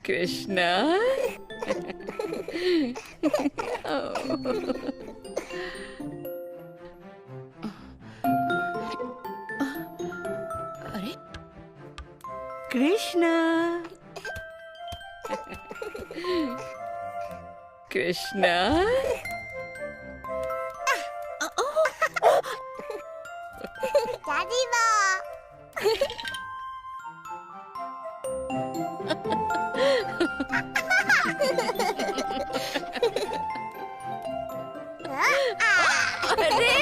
कृष्णा। अरे कृष्णा, कृष्णा। दादी माँ। अरे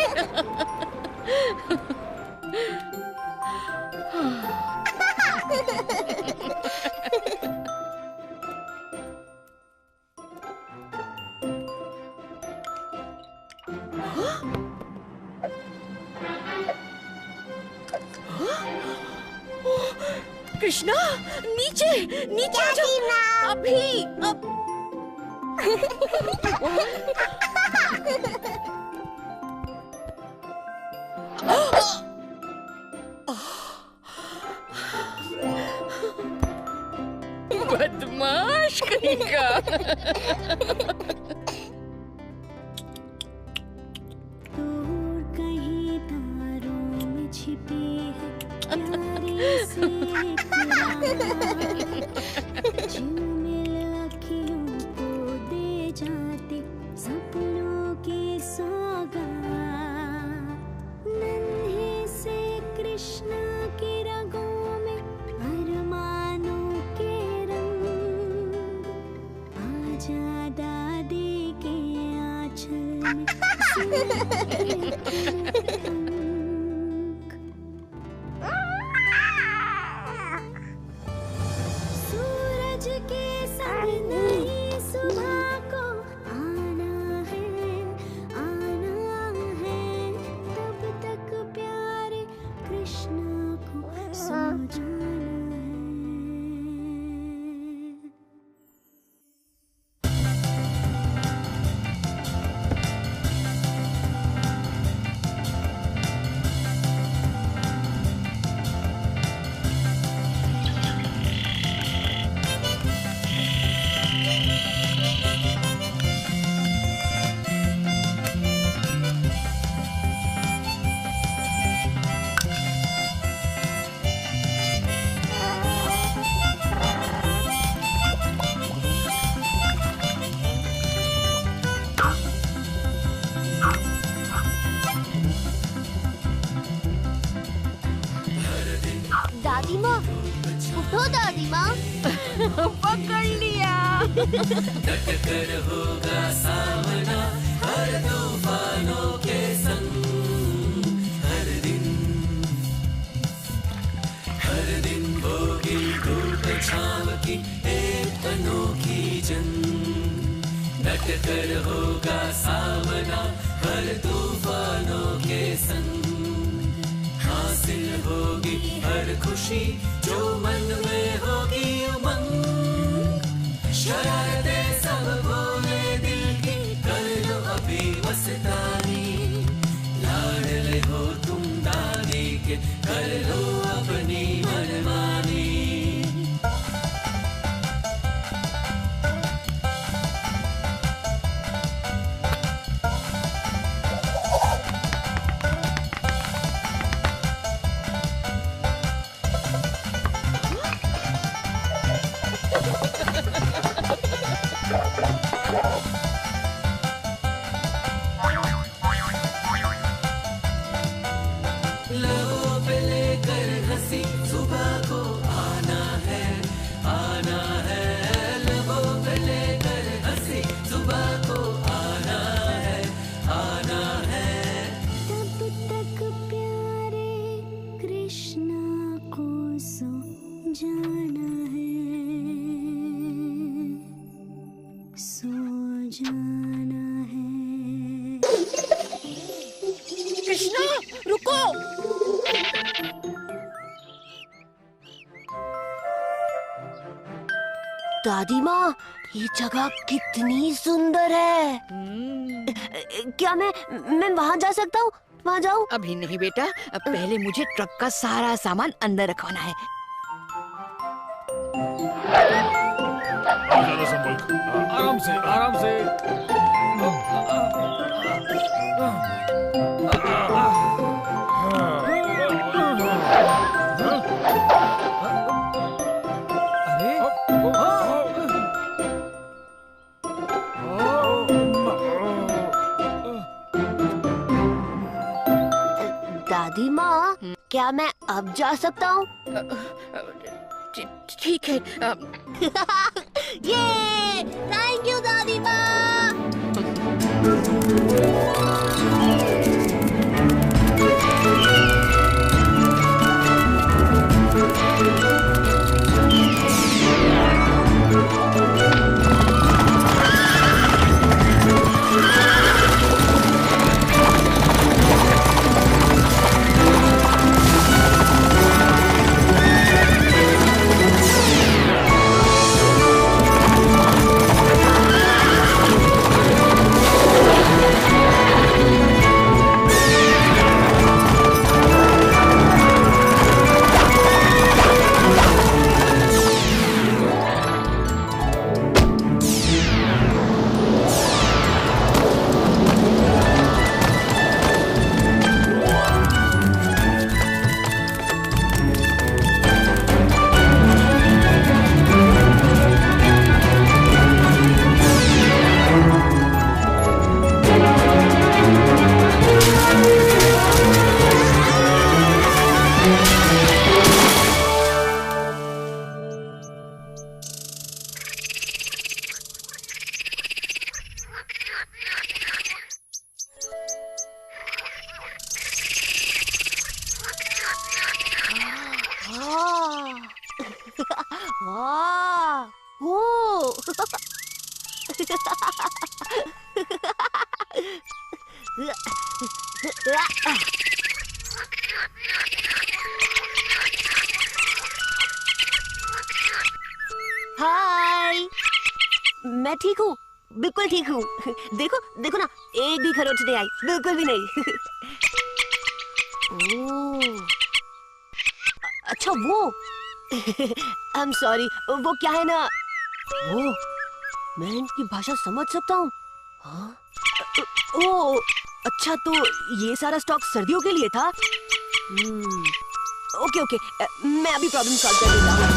कृष्णा, नीचे नीचे आ जाओ। अभी अब बदमाश कहीं का। दूर कहीं तारों में छिपी है प्यारी सी एक राह। झूमिल अखियों को दे जाते सपनों की सौगात। नन्हे से कृष्णा की रगों में अरमानों के रंग। आजा दादी के आंचल में सूरज के संग नई सुबह को आना है, तब तक प्यारे कृष्णा को सो जाना है। दादी माँ, उठो दादी माँ। पकड़ लिया। डटकर होगा सामना हर तूफानों के संग। हर दिन होगी धूप छाँव की एक अनोखी जंग। डटकर होगा सामना हर तूफानों के संग। हासिल होगी हर खुशी जो मन में होगी उमंग। शरारतें सब भोले दिल की कर लो अभी मस्तानी। लाडले हो तुम दादी के कर लो अपनी मनमानी। लबों पे लेकर हंसी सुबह को आना है, आना है। लबों पे लेकर हंसी सुबह को आना है, आना है। तब तक प्यारे कृष्णा को सो जाना है, सो जाना है। कृष्णा, रुको। दादी माँ, ये जगह कितनी सुंदर है। क्या मैं वहाँ जा सकता हूँ? वहाँ जाऊँ? अभी नहीं बेटा, अब पहले मुझे ट्रक का सारा सामान अंदर रखवाना है। आराम से आराम से। दादी माँ, क्या मैं अब जा सकता हूँ? ठीक है। ये थैंक यू दादी माँ। हाय, मैं ठीक हूँ, बिल्कुल ठीक हूँ। देखो देखो ना, एक भी खरोच नहीं आई, बिल्कुल भी नहीं। ओह, अच्छा वो। आई एम सॉरी, वो क्या है ना, ओह, मैं इनकी भाषा समझ सकता हूँ। हाँ? ओह, अच्छा तो ये सारा स्टॉक सर्दियों के लिए था। ओके ओके, मैं अभी प्रॉब्लम सॉल्व कर देता हूँ।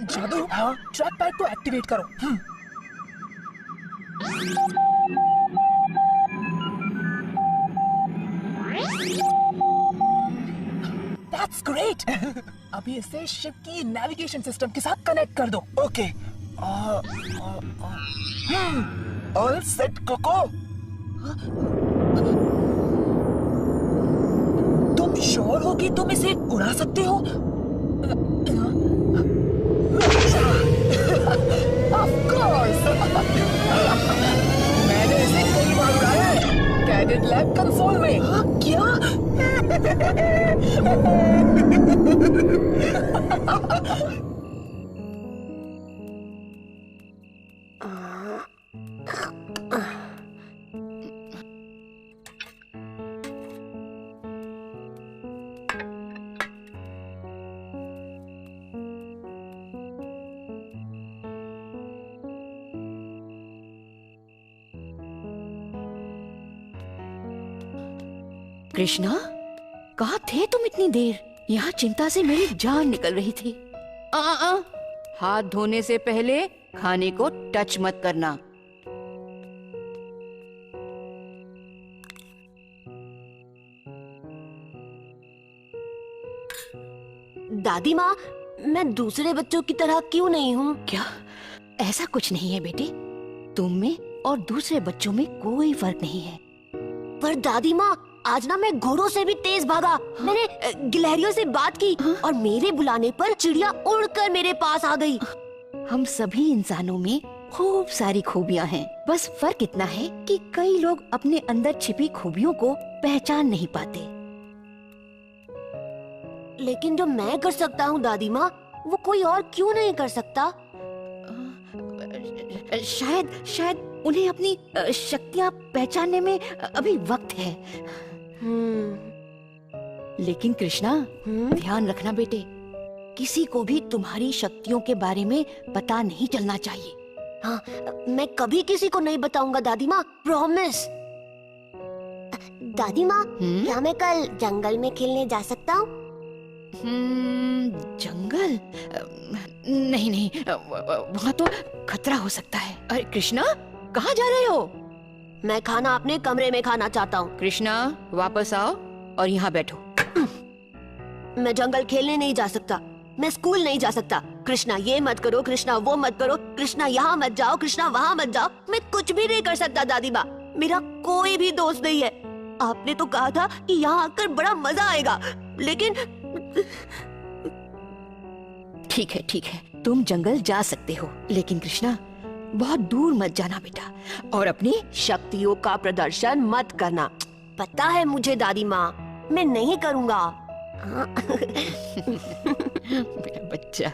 जादू, ट्रैक पैड को एक्टिवेट करो। That's great. अभी इसे शिप की नेविगेशन सिस्टम के साथ कनेक्ट कर दो। ओके। All set Coco. तुम श्योर हो कि तुम इसे उड़ा सकते हो? Of course. मैंने इसे कई बार उड़ाया है, कैडेट लैब कंसोल में। क्या? कृष्णा, कहाँ थे तुम इतनी देर? यहाँ चिंता से मेरी जान निकल रही थी। हाथ धोने से पहले खाने को टच मत करना। दादी माँ, मैं दूसरे बच्चों की तरह क्यों नहीं हूँ? क्या? ऐसा कुछ नहीं है बेटे, तुम में और दूसरे बच्चों में कोई फर्क नहीं है। पर दादी माँ, आज ना मैं घोड़ों से भी तेज भागा। मैंने गिलहरियों से बात की और मेरे बुलाने पर चिड़िया उड़कर मेरे पास आ गई। हम सभी इंसानों में खूब सारी खूबियाँ हैं, बस फर्क इतना है कि कई लोग अपने अंदर छिपी खूबियों को पहचान नहीं पाते। लेकिन जो मैं कर सकता हूँ दादी माँ, वो कोई और क्यों नहीं कर सकता? शायद उन्हें अपनी शक्तियाँ पहचानने में अभी वक्त है। लेकिन कृष्णा, ध्यान रखना बेटे, किसी को भी तुम्हारी शक्तियों के बारे में पता नहीं चलना चाहिए। हाँ, मैं कभी किसी को नहीं बताऊंगा दादी माँ, प्रॉमिस। दादी माँ, क्या मैं कल जंगल में खेलने जा सकता हूँ? जंगल? नहीं, वहाँ तो खतरा हो सकता है। अरे कृष्णा, कहाँ जा रहे हो? मैं खाना अपने कमरे में खाना चाहता हूँ। कृष्णा, वापस आओ और यहाँ बैठो। मैं जंगल खेलने नहीं जा सकता, मैं स्कूल नहीं जा सकता। कृष्णा ये मत करो, कृष्णा वो मत करो, कृष्णा यहाँ मत जाओ, कृष्णा वहाँ मत जाओ। मैं कुछ भी नहीं कर सकता दादी माँ, मेरा कोई भी दोस्त नहीं है। आपने तो कहा था कि यहाँ आकर बड़ा मजा आएगा, लेकिन ठीक है, तुम जंगल जा सकते हो, लेकिन कृष्णा बहुत दूर मत जाना बेटा, और अपनी शक्तियों का प्रदर्शन मत करना। पता है मुझे दादी माँ, मैं नहीं करूँगा। मेरा बच्चा।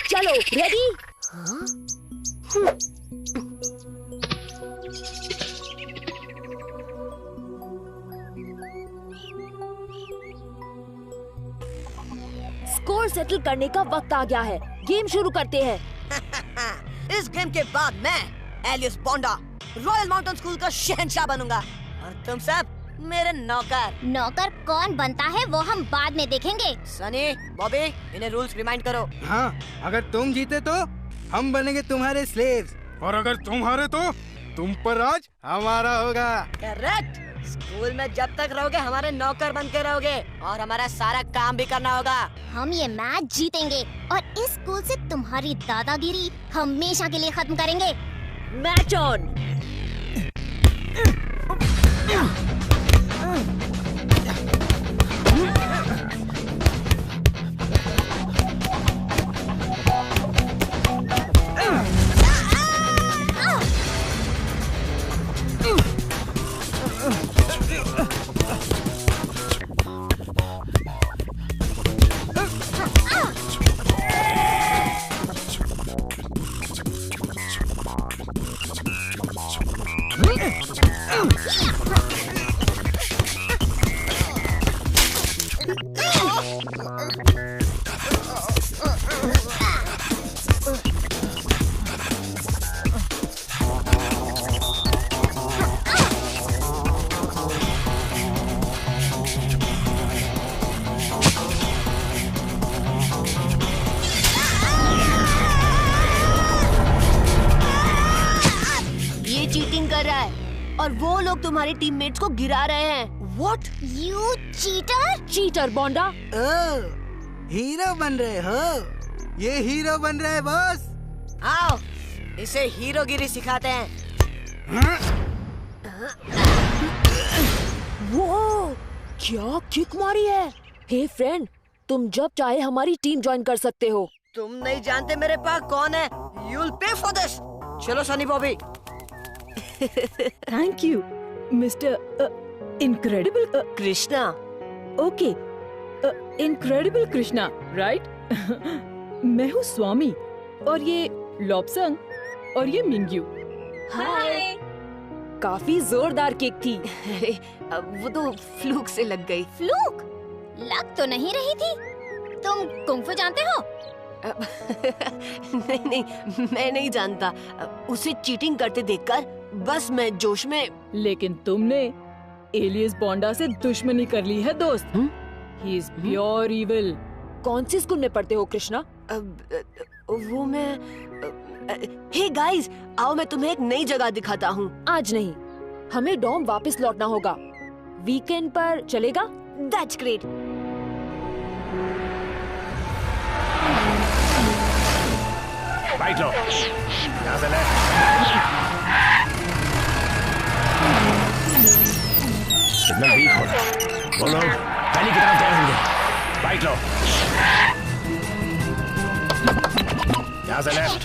चलो रेडी? स्कोर सेटल करने का वक्त आ गया है, गेम शुरू करते हैं। इस गेम के बाद मैं एलियस बोंडा रॉयल माउंटेन स्कूल का शहंशाह बनूंगा और तुम सब मेरे नौकर। नौकर कौन बनता है वो हम बाद में देखेंगे। सनी, बॉबी, इन्हें रूल्स रिमाइंड करो। हाँ, अगर तुम जीते तो हम बनेंगे तुम्हारे स्लेव्स, और अगर तुम हारे तो तुम पर राज हमारा होगा। करेक्ट। स्कूल में जब तक रहोगे हमारे नौकर बन के रहोगे और हमारा सारा काम भी करना होगा। हम ये मैच जीतेंगे और इस स्कूल से तुम्हारी दादागिरी हमेशा के लिए खत्म करेंगे। Match on. और वो लोग तुम्हारे टीममेट्स को गिरा रहे हैं। What? You cheater! Cheater bonda. Hero बन रहे हो? ये हीरो बन रहे हैं बॉस। आओ, इसे हीरोगिरी सिखाते हैं। वो क्या किक मारी है। हे फ्रेंड, तुम जब चाहे हमारी टीम ज्वाइन कर सकते हो। तुम नहीं जानते मेरे पास कौन है। You'll pay for this. चलो Sunny Bobby. Thank you mister incredible Krishna. Okay, incredible Krishna, right? मैं हूँ स्वामी और ये लॉपसंग और ये मिंग्यू। हाय। काफी जोरदार केक थी। अरे वो तो फ्लूक से लग गई। फ्लूक? लग तो नहीं रही थी। तुम कुंफू जानते हो? नहीं, मैं नहीं जानता। उसे चीटिंग करते देखकर बस मैं जोश में। लेकिन तुमने एलियस बोंडा से दुश्मनी कर ली है दोस्त। He is pure evil. कौन सी स्कूल में पढ़ते हो कृष्णा? वो मैं हे गाइस, आओ मैं तुम्हें एक नई जगह दिखाता हूँ। आज नहीं, हमें डॉम वापस लौटना होगा। वीकेंड पर चलेगा? That's great. राइट लो, यहाँ से ले। सिग्नल वीक हो रहा है। वो लोग पहली की तरफ गए होंगे। राइट लो, यहाँ से लेफ्ट।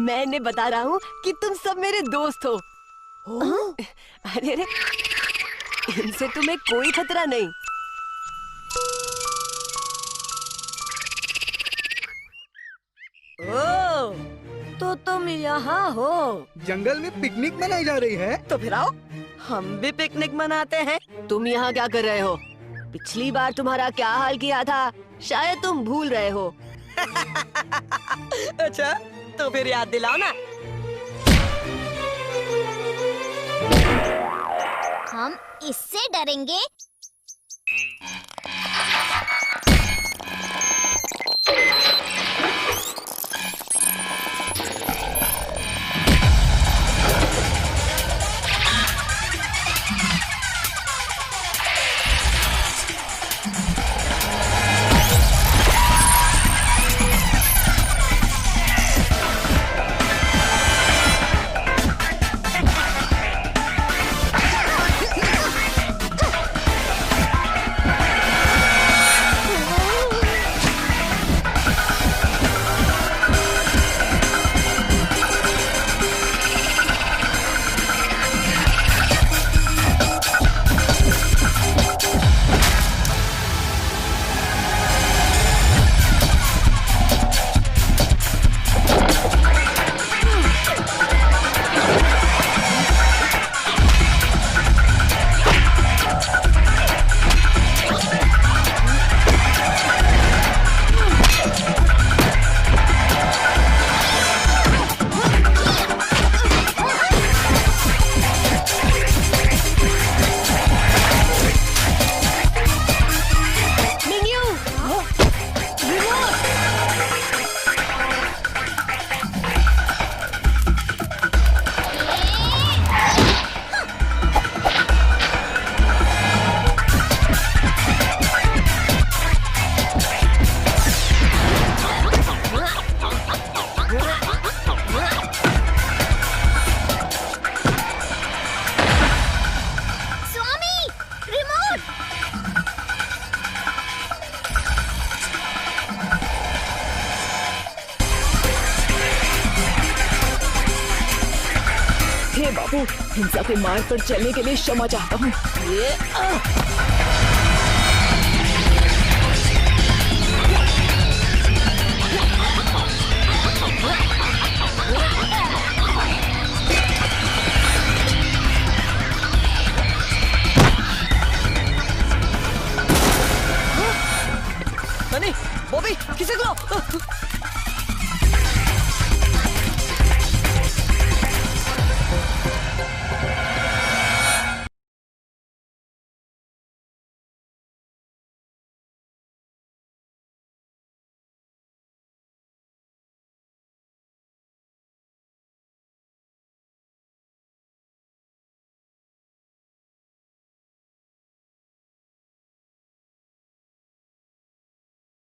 मैंने बता रहा हूँ कि तुम सब मेरे दोस्त हो। अरे अरे, इनसे तुम्हें कोई खतरा नहीं। ओ, तो तुम यहाँ हो। जंगल में पिकनिक मनाई जा रही है। तो फिर आओ, हम भी पिकनिक मनाते हैं। तुम यहाँ क्या कर रहे हो? पिछली बार तुम्हारा क्या हाल किया था, शायद तुम भूल रहे हो। अच्छा, तो फिर याद दिलाओ ना। हम इससे डरेंगे? बाबू, हिंसा के मार्ग पर चलने के लिए क्षमा चाहता हूँ। बॉबी, किसे को